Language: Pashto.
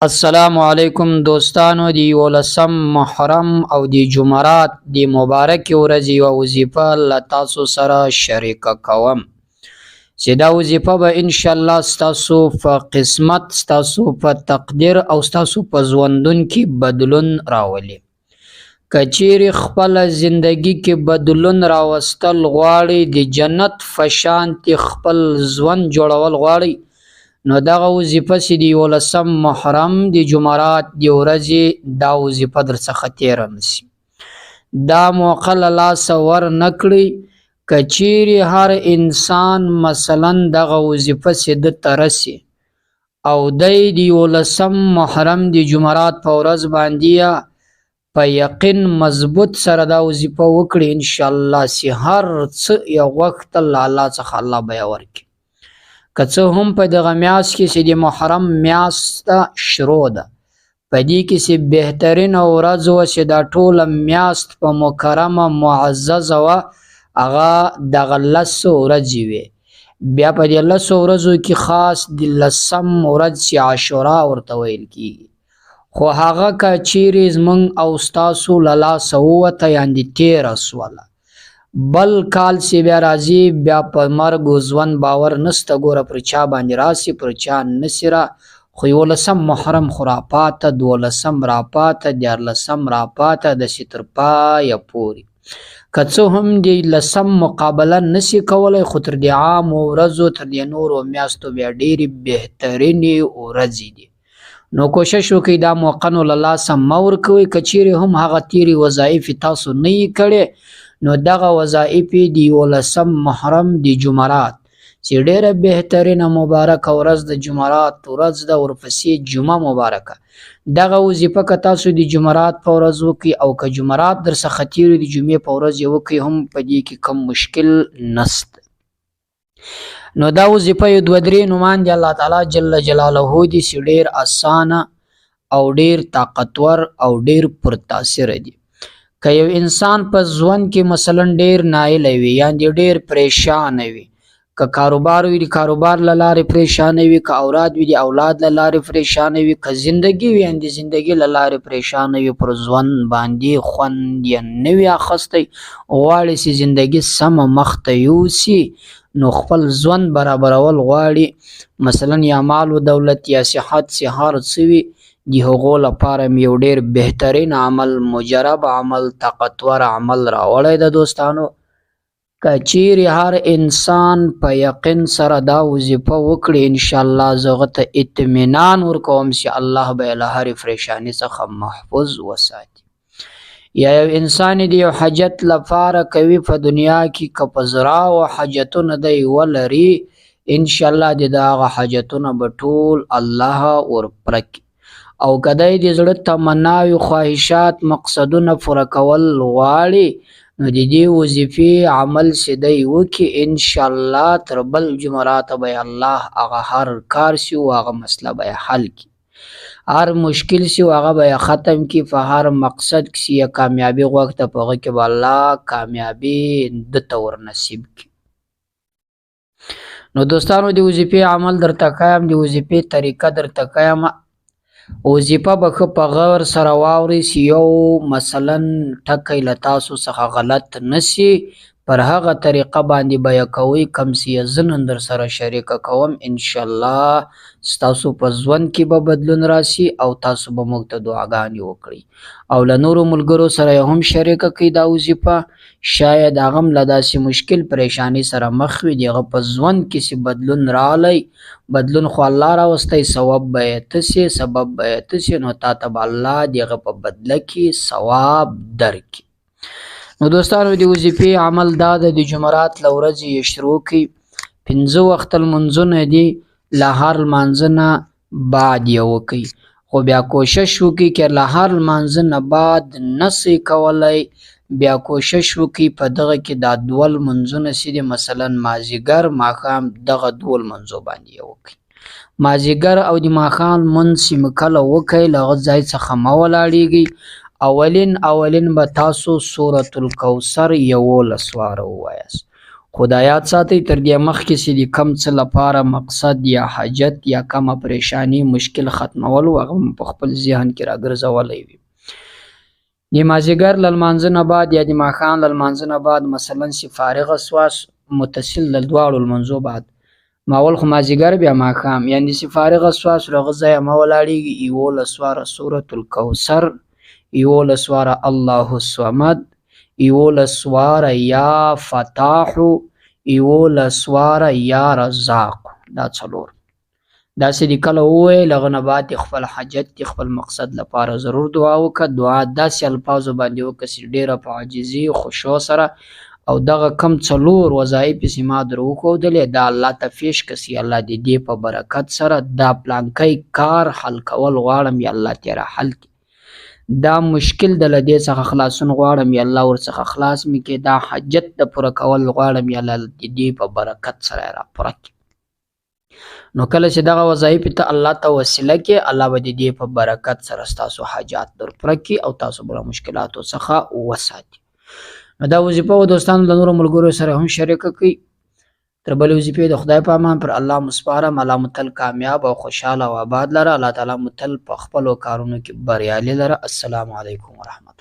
السلام علیکم دوستانو دی ولسم محرم او دی جمعرات دی مبارک ورځ یو وظیفه له تاسو سره شریکه کوم چې دا وظیفه به ان شاء الله ستاسو په قسمت ستاسو په تقدیر او ستاسو په ژوندون کې بدلون راولي کچیر خپل زندگی کې بدلون راوستل غواړي د جنت فشانت خپل ژوند جوړول غواړي نو دغه وظیفه چې دی ولسم محرم دی جمعرات دی ورځې دا وظیفه در څخه تیره نسی دا موقع له لاسه ور نکړي کچیرې هر انسان مثلا دغه وظیفه چې د ترسي او دی ولسم محرم دی جمعرات په ورځ باندې په یقین مضبوط سره دا وظیفه وکړي ان شاء الله چې هر څه یو وخت الله څخه الله بیا ورکړي که څه هم په دغه میاشت کې چې د محرم میاشت شروع ده په دې کې چې بهترینه ورځ وه چې دا ټوله میاشت په مکرمه معززه وه هغه دغه لسو ورځې وې بیا په دې لسو ورځو کې خاص د لسم ورځ چې عاشورا ورته ویل کېږي خو هغه که چیرې زموږ او ستاسو له لاسه ووته یعنې تېره سوله بل کال چې بیا راځي بیا په مرګ و ژوند باور نسته ګوره پر چا باندې راسي پر چا نسي را خو یولسم محرم خو راپاته دولسم راپاته دیارلسم راپاته داسې تر پایه پورې که څه هم د لسم مقابله نسي کولی خو تر دې عامو ورځو تر دې نورو میاشتو بیا ډېرې بهترینې ورځې دي نو کوشش وکړئ دا موقع نو له لاسه مه ورکوئ که چیرې هم هغه تیرې وظایف تاسو نه یې کړې نو دغه وظایف دی ولسم محرم دی جمعرات چې ډیره بهترینه مبارکه ورځ د جمعرات ورځ ده ورپسې جمعه مبارکه دغه وظیفه که تاسو د جمعرات په ورځ وکړئ او که جمعرات در څخه تیرې د جمعې په ورځ یې وکړئ هم په دې کې کم مشکل نسته نو دا وظیفه یو دوه درې نومان دی الله تعالی جل جلاله دی چې ډیر اسانه او ډیر طاقتور او ډیر پرتاثره دی که یو انسان په ژوند کې مثلا ډیر نایله وي یا ډیر پریشان وي که کاروبار وي د کاروبار له لارې پریشان وي که اولاد وي د اولاد له لارې پریشان وي که زندگی وي د زندگی له لارې پریشان وي پر ژوند باندې خوند یې نه وي اخیستی غواړي چې زندگی سمه مخته یوسي نو خپل ژوند برابرول غواړي مثلا یا مال و دولت یا صحت چې هر څه وي د هغو لپاره مې یو ډېر بهترین عمل مجرب عمل طاقتور عمل راوړی د دوستانو که چیرې هر انسان په یقین سره دا وظیفه وکړي انشاءالله زه هغه ته اطمینان ورکوم چې الله به یې له هرې پریشاني څخه محفوظ وساتي یا یو انسان د یو حاجت لپاره کوي په دنیا کې که په زراو حاجتونه دی ولري انشاءالله د هغه حاجتونه به ټول الله ورپوره کړي او کدی د زړه تمناوي خواهشات مقصدونه پوره کول غواړي نو د دې وظیفې عمل چې دی وکړي انشاءالله تر بل جمعراته به الله هغه هر کار سي او هغه مسله به حل کړي هر مشکل سي او هغه به ختم کړي په هر مقصد کې کامیابي غوښته په هغه کې به الله کامیابي دته ورنصیب کړي نو دوستانو د وظیفې عمل درته ښایم د وظیفې طریقه درته ښایم وظیفه به ښه په غور سره واورئ چې یو مثلا ټکی له تاسو څخه غلط نسي پر هغه طریقه باندې به یې کوئ کوم چې زه نن در سره شریکه کوم انشاءالله ستاسو په ژوند کې به بدلون راسي او تاسو به موږ ته دعاګانې وکړئ او له نورو ملګرو سره یې هم شریکه کړئ دا وظیفه شاید هغه هم له داسې مشکل پریشاني سره مخ وي د هغه په ژوند کې چې بدلون راغلی بدلون خو الله راوستی ثواب به یې ته سي سبب به یې ته سي نو تا ته به الله د هغه په بدله کې ثواب درکړي نو دوستانو د وظیفې عمل دا د جمعرات له ورځې یې شروع کړئ 5 وخت لمونځونه دي له هر لمانځه نه بعد یې وکړئ خو بیا کوشش وکړئ که له هر لمانځه نه بعد نسئ کولی بیا کوشش وکړئ په دغه کې دا 2 لمونځونه چې دي مثلا مازدیګر ماښام دغه 2 لمونځو باندې یې وکړئ مازدیګر او د ماښام لمونځ چې مو کله وکړئ له هغه ځای څخه مه ولاړېږئ اولین به تاسو سورة الکوثر 11 واره ووایاست خدایات ساتي تر دې مخکې چې د کم څه لپاره مقصد یا حاجت یا کمه پریشانی مشکل ختمول هغه په خپل ذهن کې راګرځولی وي. د مازدیګر له لمانځه نه بعد یا د ماښام له لمانځه نه بعد مثلا چې فارغه سواس متصل د دواړو لمانځو بعد ماول خو مازدیګر بیا ماښام یعنې چې فارغه سواس هغه ځایه مه ولاړېږي 11 واره سورة الکوثر 11 واره الله الصمد 11 واره یا فتاحو 11 واره یا رزاق دا څلور داسې د کله وویل هغه نه بعد د خپل حاجت د خپل مقصد لپاره ضرور دعا وکړه. دعا داسې الفاظو باندې وکړه چې ډېره په عاجزي خشوع سره او دغه کم څلور وظایف چې ما در وښودلې دا الله ته پیش کړه چې الله دې په برکت سره دا پلانکی کار حل کول غواړم یا الله تېره حل کړي. دا مشکل د له دې څخه خلاصون غواړم یا الله ورڅخه خلاص مې کړي. دا حاجت د پوره کول غواړم یا الله دې په برکت سره را پوره کړي. نو کله چې دغه وظایف ته الله ته وسیله کې الله به دې په برکت سره ستاسو حاجات در پوره کړي او تاسو به مشکلاتو څخه وساتي. نو دا وظیفه و دوستانو له نورو ملګرو سره هم شریکه کړئ. تر بلې وظیفې د خدای په امان پر الله مسپارم. الله مو تل کامیاب او خوشحاله او آباد لره. الله تعالی مو تل په خپلو کارونو کې بریالي لره. السلام علیکم ورحمت